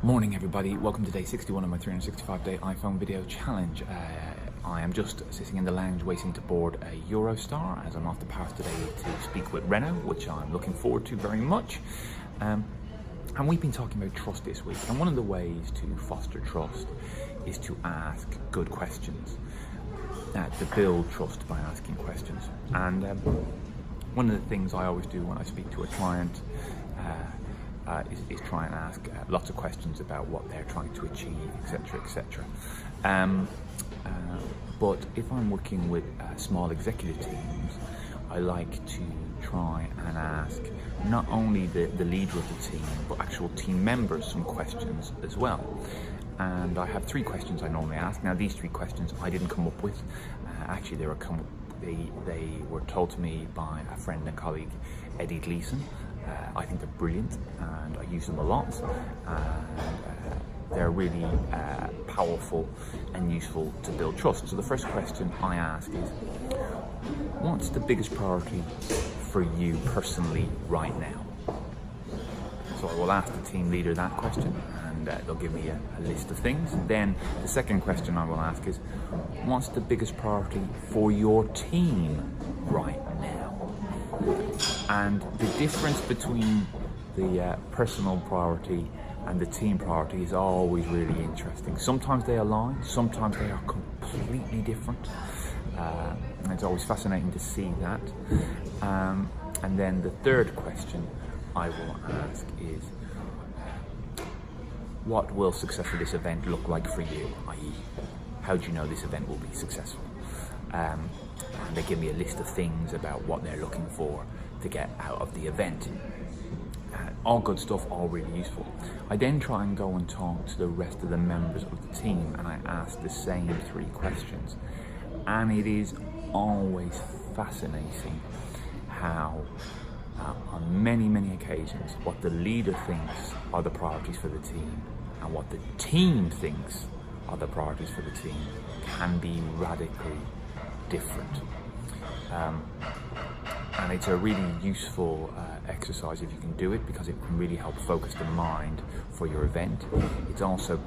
Morning everybody, welcome to day 61 of my 365-day iPhone video challenge. I am just sitting in the lounge waiting to board a Eurostar as I'm off the path today to speak with Renault, which I'm looking forward to very much. And we've been talking about trust this week, and one of the ways to foster trust is to ask good questions, to build trust by asking questions. And one of the things I always do when I speak to a client is try and ask lots of questions about what they're trying to achieve, etc., etc. But if I'm working with small executive teams, I like to try and ask not only the leader of the team, but actual team members some questions as well. And I have three questions I normally ask. Now, these three questions I didn't come up with. Actually, they were told to me by a friend and colleague, Eddie Gleason. I think they're brilliant and I use them a lot, and they're really powerful and useful to build trust. So the first question I ask is, what's the biggest priority for you personally right now? So I will ask the team leader that question, and they'll give me a list of things. And then the second question I will ask is, what's the biggest priority for your team right now? And the difference between the personal priority and the team priority is always really interesting. Sometimes they align, sometimes they are completely different. And it's always fascinating to see that. And then the third question I will ask is, what will success of this event look like for you? i.e., how do you know this event will be successful? And they give me a list of things about what they're looking for to get out of the event. All good stuff, all really useful. I then try and go and talk to the rest of the members of the team, and I ask the same three questions. And it is always fascinating how on many occasions what the leader thinks are the priorities for the team and what the team thinks are the priorities for the team can be radically different. And it's a really useful exercise if you can do it, because it can really help focus the mind for your event. It also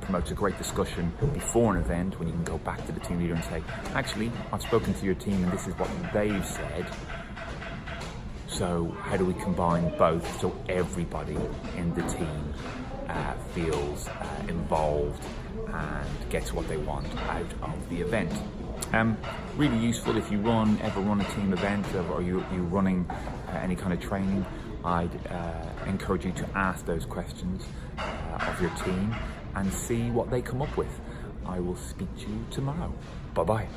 promotes a great discussion before an event, when you can go back to the team leader and say, actually, I've spoken to your team and this is what they've said. So how do we combine both so everybody in the team feels involved and gets what they want out of the event? Really useful if you ever run a team event, or you're running any kind of training. I'd encourage you to ask those questions of your team and see what they come up with. I will speak to you tomorrow. Bye-bye.